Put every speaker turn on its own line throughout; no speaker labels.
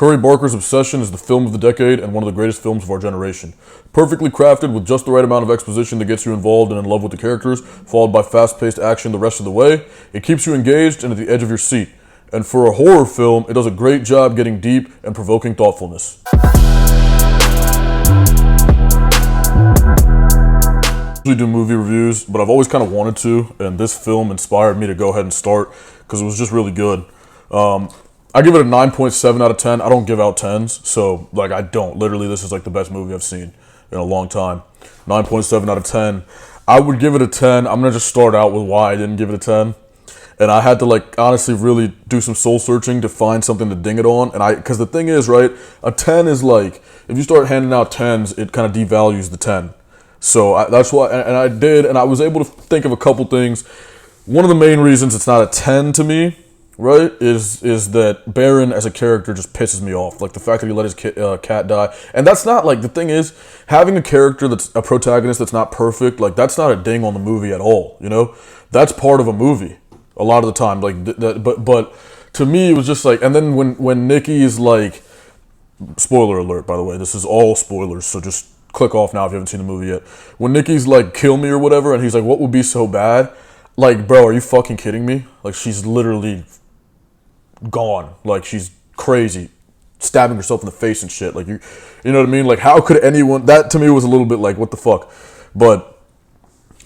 Curry Barker's Obsession is the film of the decade and one of the greatest films of our generation. Perfectly crafted with just the right amount of exposition that gets you involved and in love with the characters, followed by fast-paced action the rest of the way, it keeps you engaged and at the edge of your seat. And for a horror film, it does a great job getting deep and provoking thoughtfulness. I usually do movie reviews, but I've always kind of wanted to, and this film inspired me to go ahead and start because it was just really good. I give it a 9.7 out of 10. I don't give out 10s, so I don't. Literally, this is the best movie I've seen in a long time. 9.7 out of 10. I would give it a 10. I'm going to just start out with why I didn't give it a 10. And I had to honestly really do some soul searching to find something to ding it on. And because the thing is, right, a 10 is if you start handing out 10s, it kind of devalues the 10. So that's why, and I did, and I was able to think of a couple things. One of the main reasons it's not a 10 to me, right, is that Baron as a character just pisses me off. The fact that he let his cat die. And that's not, the thing is, having a character that's a protagonist that's not perfect, that's not a ding on the movie at all, you know? That's part of a movie a lot of the time. But to me, it was just and then when Nikki's spoiler alert, by the way, this is all spoilers, so just click off now if you haven't seen the movie yet. When Nikki's kill me or whatever, and he's what would be so bad? Bro, are you fucking kidding me? She's literally gone. She's crazy, stabbing herself in the face and shit. You know what I mean? How could anyone? That to me was a little bit what the fuck. But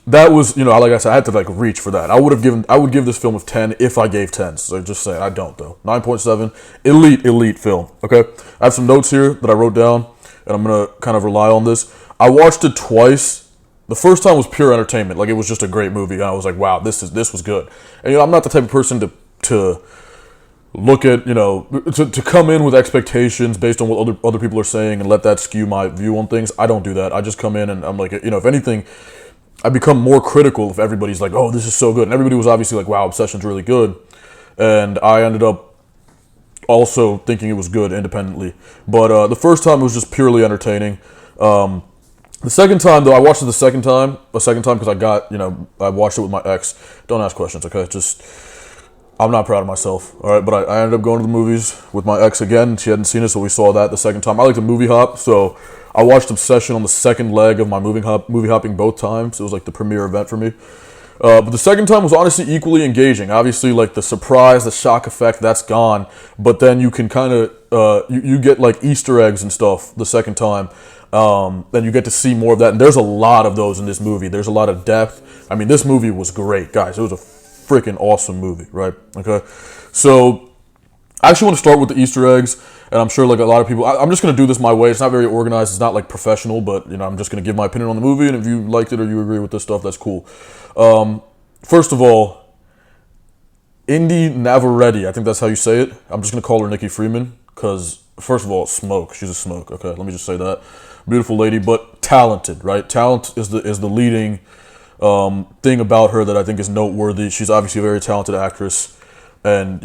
that was, like I said, I had to reach for that. I would give this film a 10 if I gave 10s. So just saying, I don't though. 9.7, elite film. Okay, I have some notes here that I wrote down, and I'm gonna kind of rely on this. I watched it twice. The first time was pure entertainment. It was just a great movie. And I was wow, this was good. And I'm not the type of person to look at, to come in with expectations based on what other people are saying and let that skew my view on things. I don't do that. I just come in and I'm if anything, I become more critical if everybody's oh, this is so good. And everybody was obviously wow, Obsession's really good. And I ended up also thinking it was good independently. But the first time it was just purely entertaining. The second time, though, I watched it a second time because I watched it with my ex. Don't ask questions, okay? I'm not proud of myself, all right? But I ended up going to the movies with my ex again. She hadn't seen it, so we saw that the second time. I like to movie hop, so I watched Obsession on the second leg of my movie hopping both times. It was the premier event for me. But the second time was honestly equally engaging. Obviously, the surprise, the shock effect, that's gone. But then you can kind of, you get Easter eggs and stuff the second time. Then you get to see more of that. And there's a lot of those in this movie. There's a lot of depth. I mean, this movie was great, guys. It was a freaking awesome movie, right? Okay. So I actually want to start with the Easter eggs. And I'm sure a lot of people, I'm just going to do this my way. It's not very organized. It's not professional, but I'm just going to give my opinion on the movie. And if you liked it or you agree with this stuff, that's cool. First of all, Indy Navarrete, I think that's how you say it. I'm just going to call her Nikki Freeman because, first of all, smoke. She's a smoke, okay? Let me just say that. Beautiful lady, but talented, right? Talent is the leading thing about her that I think is noteworthy. She's obviously a very talented actress. And,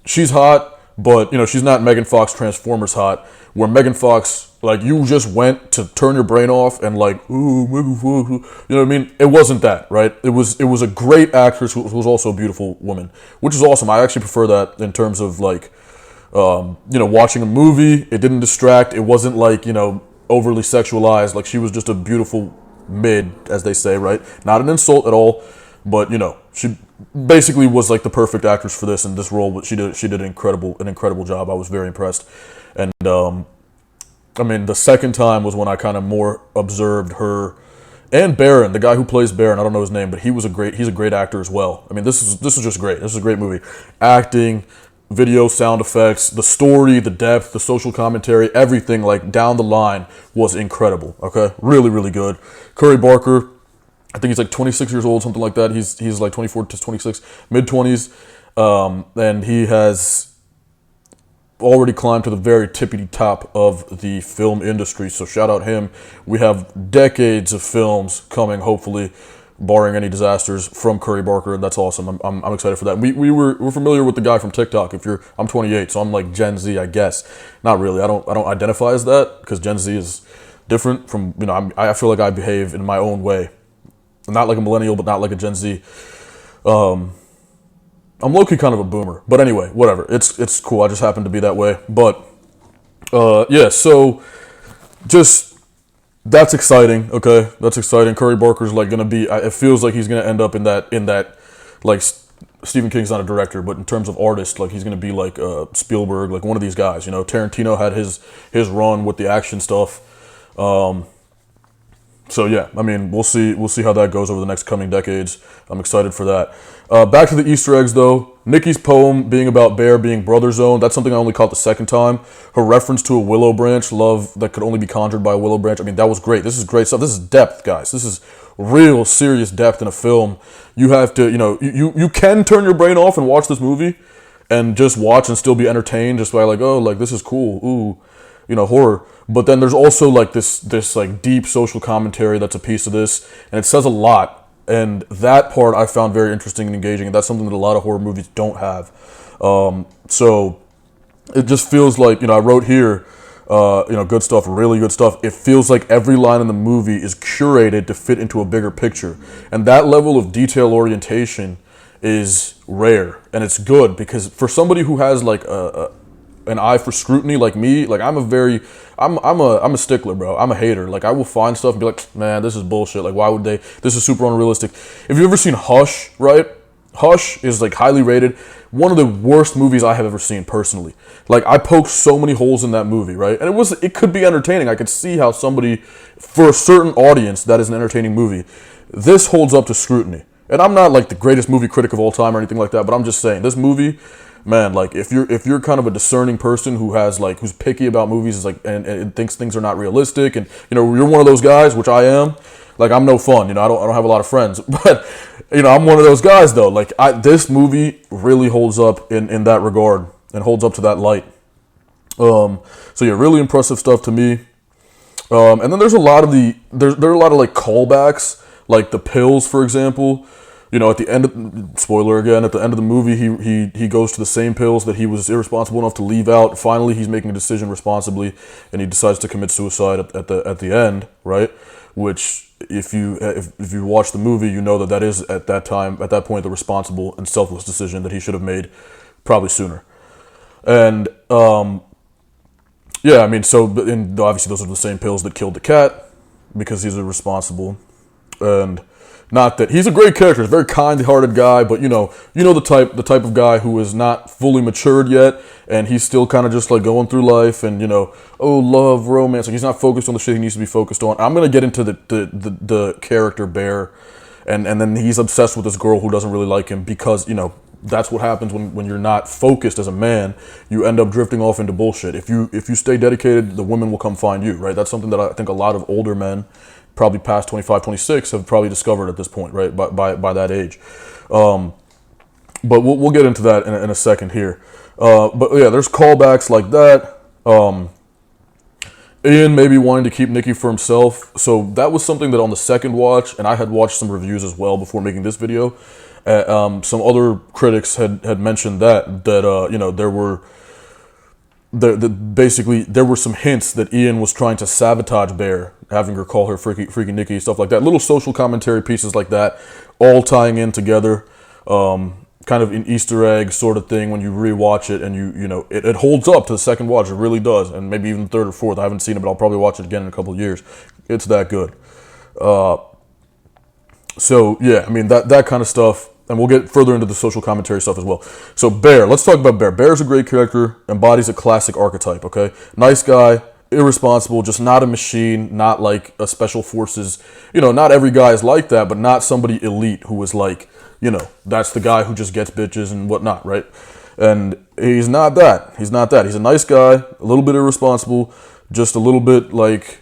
she's hot, but, she's not Megan Fox Transformers hot, where Megan Fox, you just went to turn your brain off and ooh, you know what I mean? It wasn't that, right? It was a great actress who was also a beautiful woman, which is awesome. I actually prefer that in terms of watching a movie. It didn't distract. It wasn't overly sexualized. She was just a beautiful mid, as they say, right? Not an insult at all, but she basically was the perfect actress for this in this role. But she did an incredible job. I was very impressed. And the second time was when I kind of more observed her and Baron, the guy who plays Baron. I don't know his name, but he's a great actor as well. I mean, this is just great. This is a great movie. Acting, video, sound effects, the story, the depth, the social commentary, everything down the line was incredible. Okay, really, really good. Curry Barker, I think he's 26 years old, something like that. He's 24 to 26, mid-20s, and he has already climbed to the very tippity top of the film industry. So shout out him. We have decades of films coming, hopefully, barring any disasters, from Curry Barker, and that's awesome. I'm excited for that. We're familiar with the guy from TikTok. I'm 28, so I'm Gen Z, I guess. Not really. I don't identify as that because Gen Z is different from I feel I behave in my own way. I'm not like a millennial, but not like a Gen Z. I'm low-key kind of a boomer. But anyway, whatever. It's cool. I just happen to be that way. But Yeah, so just that's exciting. Okay, that's exciting. Curry Barker's like gonna be. It feels like he's gonna end up in that like Stephen King's not a director, but in terms of artist, like he's gonna be like Spielberg, like one of these guys. You know, Tarantino had his run with the action stuff. So yeah, I mean, we'll see how that goes over the next coming decades. I'm excited for that. Back to the Easter eggs though. Nikki's poem being about Bear being brother zone. That's something I only caught the second time. Her reference to a willow branch, love that could only be conjured by a willow branch. I mean, that was great. This is great stuff. This is depth, guys. This is real serious depth in a film. You have to, you can turn your brain off and watch this movie, and just watch and still be entertained just by like, oh, like this is cool. Ooh, horror. But then there's also like this like deep social commentary that's a piece of this, and it says a lot. And that part I found very interesting and engaging, and that's something that a lot of horror movies don't have. So it just feels like, I wrote here, good stuff, really good stuff. It feels like every line in the movie is curated to fit into a bigger picture, and that level of detail orientation is rare, and it's good because for somebody who has like an eye for scrutiny like me, like I'm a stickler, bro. I'm a hater. Like I will find stuff and be like, man, this is bullshit. Like why would they? This is super unrealistic. If you've ever seen Hush, right? Hush is like highly rated. One of the worst movies I have ever seen personally. Like I poked so many holes in that movie, right? And it could be entertaining. I could see how somebody, for a certain audience, that is an entertaining movie. This holds up to scrutiny. And I'm not like the greatest movie critic of all time or anything like that, but I'm just saying this movie, man, like if you're kind of a discerning person who's picky about movies, is like and thinks things are not realistic, and you're one of those guys, which I am. Like I'm no fun, I don't have a lot of friends, but I'm one of those guys though. Like this movie really holds up in that regard and holds up to that light. So yeah, really impressive stuff to me. And then there's a lot of there are a lot of like callbacks, like the pills, for example. At the end of, spoiler again, at the end of the movie, he goes to the same pills that he was irresponsible enough to leave out. Finally, he's making a decision responsibly, and he decides to commit suicide at the end, right? Which, if you watch the movie, you know that is at that point, the responsible and selfless decision that he should have made probably sooner. And yeah, I mean, and obviously those are the same pills that killed the cat because he's irresponsible. And not that he's a great character, he's a very kind-hearted guy, but the type of guy who is not fully matured yet, and he's still kind of just like going through life, and love, romance. Like he's not focused on the shit he needs to be focused on. I'm gonna get into the character Bear, and then he's obsessed with this girl who doesn't really like him because that's what happens when you're not focused as a man. You end up drifting off into bullshit. If you stay dedicated, the women will come find you, right? That's something that I think a lot of older men, probably past 25, 26, have probably discovered at this point, right? By that age. But we'll get into that in a second here. But yeah, there's callbacks like that. Ian maybe wanting to keep Nikki for himself. So that was something that on the second watch, and I had watched some reviews as well before making this video. Some other critics had mentioned that basically there were some hints that Ian was trying to sabotage Bear, having her call her freaky Nikki, stuff like that. Little social commentary pieces like that, all tying in together, kind of an Easter egg sort of thing when you rewatch it, and it holds up to the second watch. It really does, and maybe even third or fourth. I haven't seen it, but I'll probably watch it again in a couple of years. It's that good. So yeah, I mean that kind of stuff. And we'll get further into the social commentary stuff as well. So Bear, let's talk about Bear. Bear's a great character, embodies a classic archetype, okay? Nice guy, irresponsible, just not a machine, not like a special forces. Not every guy is like that, but not somebody elite who is like, that's the guy who just gets bitches and whatnot, right? And he's not that. He's not that. He's a nice guy, a little bit irresponsible, just a little bit like,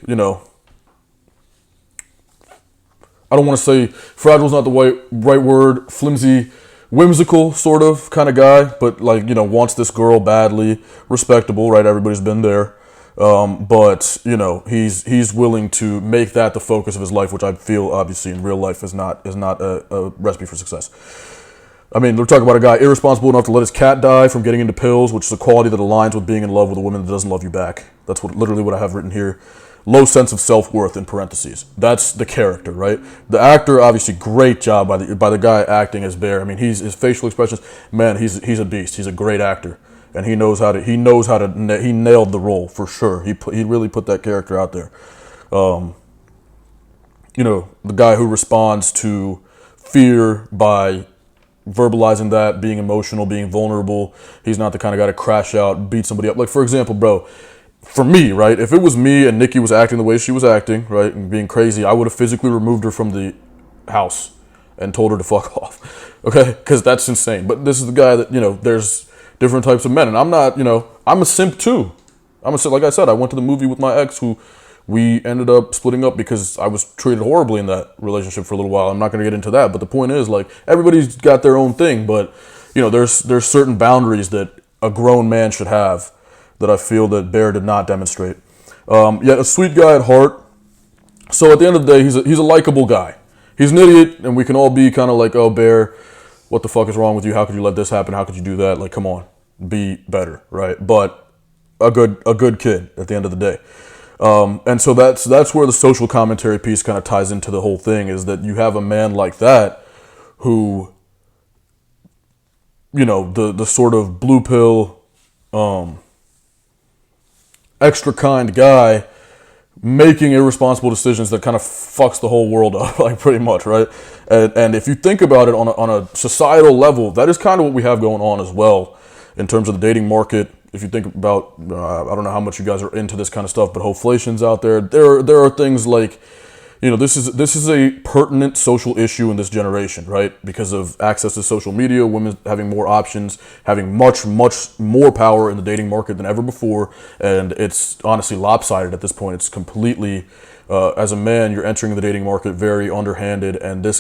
I don't want to say fragile's not the right word, flimsy, whimsical sort of kind of guy, but like, wants this girl badly, respectable, right? Everybody's been there. But he's willing to make that the focus of his life, which I feel obviously in real life is not a recipe for success. I mean, we're talking about a guy irresponsible enough to let his cat die from getting into pills, which is a quality that aligns with being in love with a woman that doesn't love you back. That's literally what I have written here. Low sense of self-worth in parentheses. That's the character, right? The actor, obviously, great job by the guy acting as Bear. I mean, his facial expressions, man, he's a beast. He's a great actor. and he nailed the role for sure. He really put that character out there. The guy who responds to fear by verbalizing that, being emotional, being vulnerable. He's not the kind of guy to crash out, beat somebody up. Like, for example, bro, for me, right, if it was me and Nikki was acting the way she was acting, right, and being crazy, I would have physically removed her from the house and told her to fuck off, okay? Because that's insane. But this is the guy that, there's different types of men. And I'm not, I'm a simp too. Like I said, I went to the movie with my ex who we ended up splitting up because I was treated horribly in that relationship for a little while. I'm not going to get into that. But the point is, like, everybody's got their own thing. But, there's certain boundaries that a grown man should have that I feel that Bear did not demonstrate. Yet a sweet guy at heart. So at the end of the day, he's a likable guy. He's an idiot, and we can all be kind of like, oh, Bear, what the fuck is wrong with you? How could you let this happen? How could you do that? Like, come on, be better, right? But a good kid at the end of the day. And so that's where the social commentary piece kind of ties into the whole thing, is that you have a man like that who, the sort of blue pill, extra kind guy making irresponsible decisions that kind of fucks the whole world up, like, pretty much, right? And if you think about it on a societal level, that is kind of what we have going on as well in terms of the dating market. If you think about, I don't know how much you guys are into this kind of stuff, but hoflation's out there. There are things like, this is a pertinent social issue in this generation, right? Because of access to social media, women having more options, having much, much more power in the dating market than ever before. And it's honestly lopsided at this point. It's completely, as a man, you're entering the dating market very underhanded. And this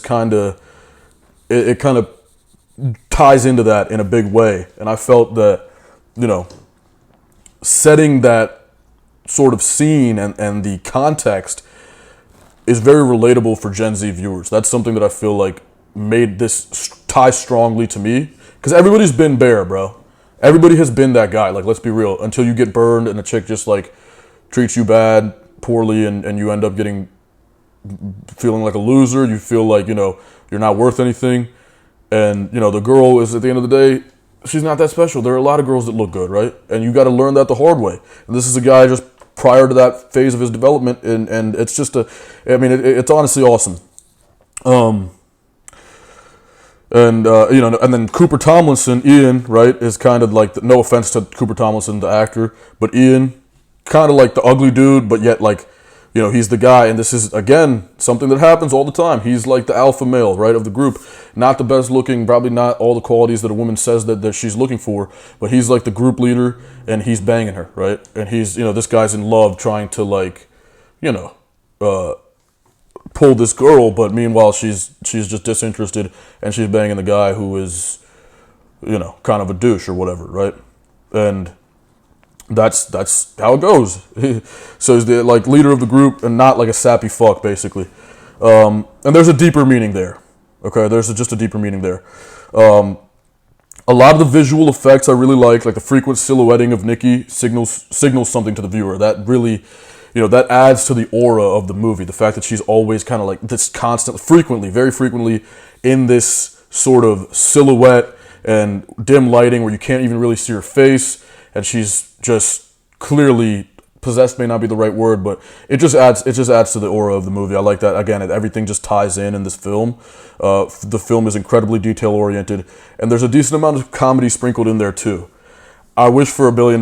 it kind of ties into that in a big way. And I felt that, setting that sort of scene and the context is very relatable for Gen Z viewers. That's something that I feel like made this tie strongly to me. Because everybody's been Bear, bro. Everybody has been that guy. Like, let's be real. Until you get burned and a chick just, like, treats you bad, poorly, and you end up feeling like a loser. You feel like, you're not worth anything. And, the girl is, at the end of the day, she's not that special. There are a lot of girls that look good, right? And you got to learn that the hard way. And this is a guy just prior to that phase of his development, and it's just it's honestly awesome. And then Cooper Tomlinson, Ian, right, is kind of like, no offense to Cooper Tomlinson, the actor, but Ian, kind of like the ugly dude, but yet, like, he's the guy, and this is, again, something that happens all the time. He's like the alpha male, right, of the group. Not the best looking, probably not all the qualities that a woman says that she's looking for, but he's like the group leader, and he's banging her, right? And he's, this guy's in love trying to, like, pull this girl, but meanwhile she's just disinterested, and she's banging the guy who is, kind of a douche or whatever, right? And that's how it goes. So he's the, like, leader of the group and not like a sappy fuck, basically. And there's a deeper meaning there. Okay, there's just a deeper meaning there. A lot of the visual effects I really like the frequent silhouetting of Nikki signals something to the viewer. That really, that adds to the aura of the movie. The fact that she's always kind of like this very frequently in this sort of silhouette and dim lighting where you can't even really see her face, and she's just clearly possessed, may not be the right word, but it just adds to the aura of the movie. I like that. Again, everything just ties in this film. The film is incredibly detail oriented, and there's a decent amount of comedy sprinkled in there too. I wish for $1 billion.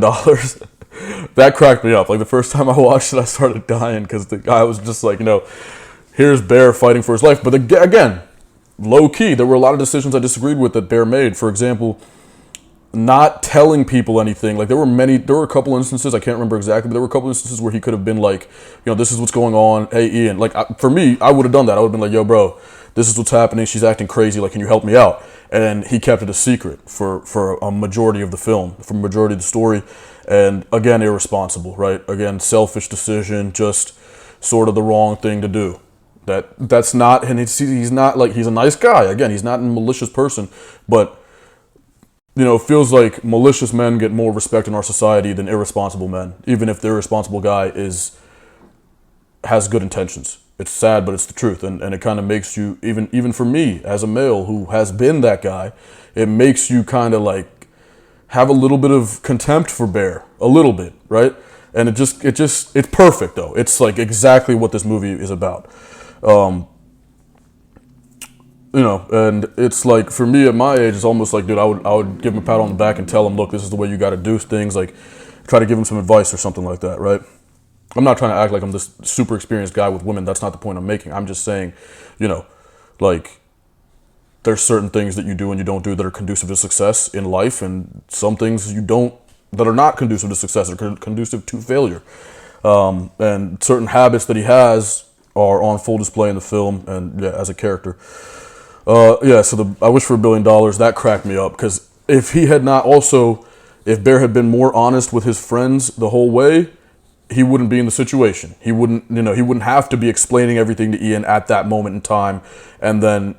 That cracked me up. Like, the first time I watched it, I started dying because the guy was just like, here's Bear fighting for his life. But again, low key, there were a lot of decisions I disagreed with that Bear made. For example, not telling people anything. Like, there were a couple instances, I can't remember exactly, but there were a couple instances where he could have been like, this is what's going on. Hey, Ian. Like, for me, I would have done that. I would have been like, yo, bro, this is what's happening. She's acting crazy. Like, can you help me out? And he kept it a secret for a majority of the film, for a majority of the story. And again, irresponsible, right? Again, selfish decision, just sort of the wrong thing to do. That's not, and he's not like, he's a nice guy. Again, he's not a malicious person, but it feels like malicious men get more respect in our society than irresponsible men, even if the irresponsible guy has good intentions. It's sad, but it's the truth, and it kind of makes you, even for me as a male who has been that guy, it makes you kind of like have a little bit of contempt for Bear, a little bit, right? And it's perfect though. It's like exactly what this movie is about. And it's like, for me at my age, it's almost like, dude, I would give him a pat on the back and tell him, look, this is the way you got to do things. Like, try to give him some advice or something like that, right? I'm not trying to act like I'm this super experienced guy with women. That's not the point I'm making. I'm just saying, like, there's certain things that you do and you don't do that are conducive to success in life, and some things you don't that are not conducive to success or conducive to failure. And certain habits that he has are on full display in the film, and yeah, as a character. So I Wish for $1 Billion, that cracked me up, because if Bear had been more honest with his friends the whole way, he wouldn't be in the situation. He wouldn't have to be explaining everything to Ian at that moment in time, and then,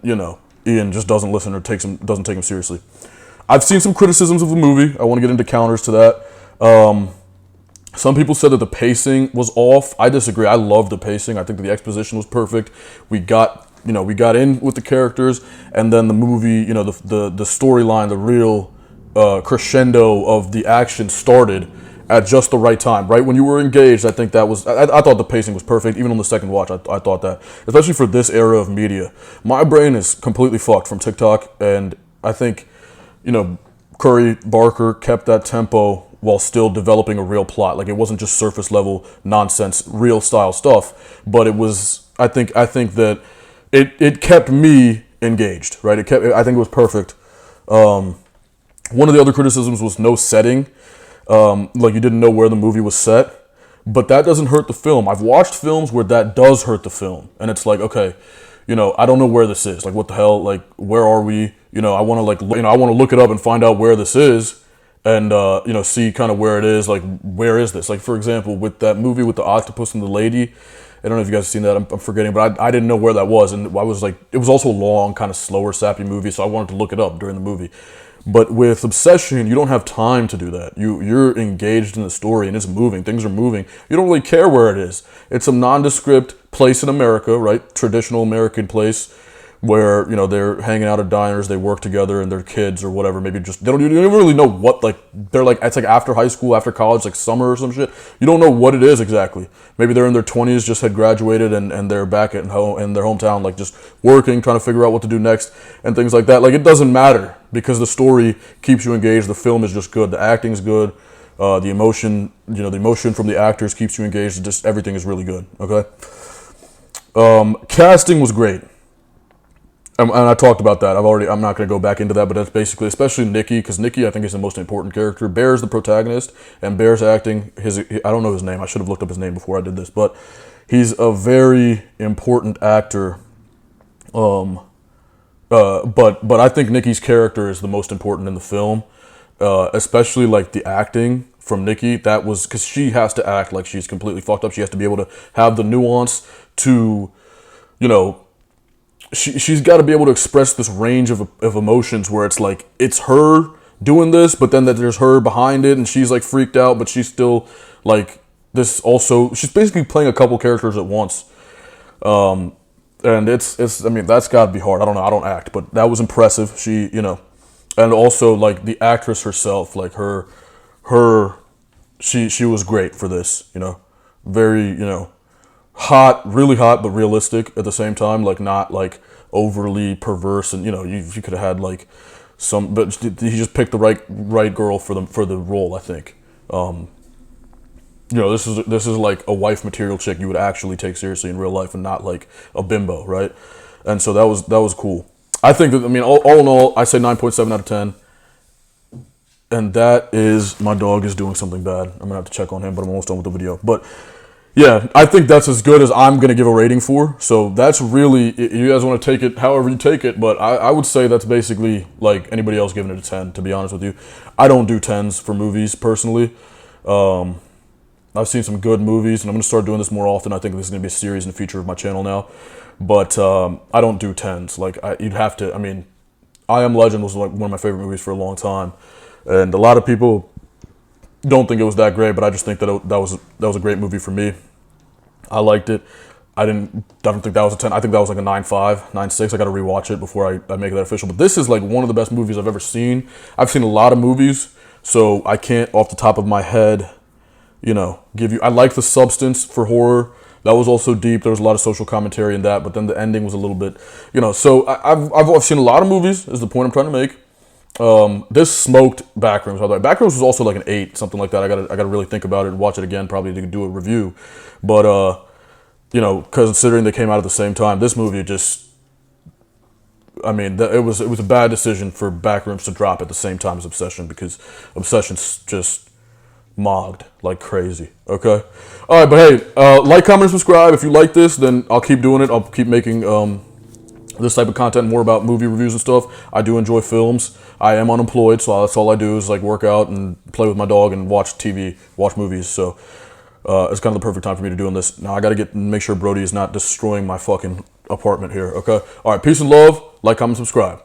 Ian just doesn't listen or doesn't take him seriously. I've seen some criticisms of the movie. I want to get into counters to that. Some people said that the pacing was off. I disagree. I love the pacing. I think the exposition was perfect. We got in with the characters, and then the movie, the storyline, the real crescendo of the action started at just the right time, right when you were engaged. I think that was, I thought the pacing was perfect. Even on the second watch, I thought that, especially for this era of media. My brain is completely fucked from TikTok, and I think, Curry Barker kept that tempo while still developing a real plot. Like, it wasn't just surface level nonsense, real style stuff, but it was, I think that it kept me engaged, right? I think it was perfect. One of the other criticisms was no setting. Like, you didn't know where the movie was set, but that doesn't hurt the film. I've watched films where that does hurt the film, and it's like, okay, I don't know where this is. Like, what the hell? Like, where are we? I want to look it up and find out where this is, and see kind of where it is. Like, where is this? Like, for example, with that movie with the octopus and the lady. I don't know if you guys have seen that. I'm forgetting, but I didn't know where that was, and I was like, it was also a long, kind of slower, sappy movie, so I wanted to look it up during the movie. But with Obsession, you don't have time to do that. You're engaged in the story, and it's moving. Things are moving. You don't really care where it is. It's a nondescript place in America, right? Traditional American place where, they're hanging out at diners, they work together, and they're kids or whatever. Maybe just, you don't even really know what, like, they're like, it's like after high school, after college, like summer or some shit. You don't know what it is exactly. Maybe they're in their 20s, just had graduated, and they're back at home in their hometown, like just working, trying to figure out what to do next and things like that. Like, it doesn't matter, because the story keeps you engaged. The film is just good. The acting's good. The emotion from the actors keeps you engaged. Just everything is really good. Okay. Casting was great. And I talked about that. I'm not going to go back into that, but that's basically, especially Nikki, because Nikki, I think, is the most important character. Bear's the protagonist, and Bear's acting, I don't know his name. I should have looked up his name before I did this, but he's a very important actor. But I think Nikki's character is the most important in the film, especially like the acting from Nikki. That was because she has to act like she's completely fucked up. She has to be able to have the nuance to, she's got to be able to express this range of emotions where it's like, it's her doing this, but then that there's her behind it, and she's like freaked out, but she's still like this also. She's basically playing a couple characters at once. And it's I mean, that's got to be hard. I don't know. I don't act, but that was impressive. She, and also like the actress herself, like she was great for this, very, hot, really hot, but realistic at the same time, like not like overly perverse, and you could have had like some, but he just picked the right girl for the role, I think. This is like a wife material chick you would actually take seriously in real life, and not like a bimbo, right? And so that was cool. I think that, I mean, all in all, I say 9.7 out of 10. And that is, my dog is doing something bad. I'm gonna have to check on him, but I'm almost done with the video. But yeah, I think that's as good as I'm going to give a rating for. So that's really, you guys want to take it however you take it, but I would say that's basically like anybody else giving it a 10, to be honest with you. I don't do 10s for movies, personally. I've seen some good movies, and I'm going to start doing this more often. I think this is going to be a series in the future of my channel now. But I don't do 10s. Like, you'd have to, I mean, I Am Legend was like one of my favorite movies for a long time. And a lot of people don't think it was that great, but I just think that that was a great movie for me. I liked it. I don't think that was a 10. I think that was like a 9.5, 9.6. I got to rewatch it before I make that official. But this is like one of the best movies I've ever seen. I've seen a lot of movies, so I can't off the top of my head, give you. I like the substance for horror. That was also deep. There was a lot of social commentary in that, but then the ending was a little bit, So I've seen a lot of movies. Is the point I'm trying to make. This smoked Backrooms. By the way, Backrooms was also like an 8, something like that. I gotta really think about it and watch it again, probably to do a review. But considering they came out at the same time, this movie just, I mean, it was a bad decision for Backrooms to drop at the same time as Obsession, because Obsession's just mogged like crazy. Okay, all right, but hey, like, comment, and subscribe if you like this. Then I'll keep doing it. I'll keep making this type of content, more about movie reviews and stuff. I do enjoy films. I am unemployed, so that's all I do is like work out and play with my dog and watch TV, watch movies. So it's kind of the perfect time for me to doing this. Now I got to make sure Brody is not destroying my fucking apartment here. Okay, all right, peace and love. Like, comment, subscribe.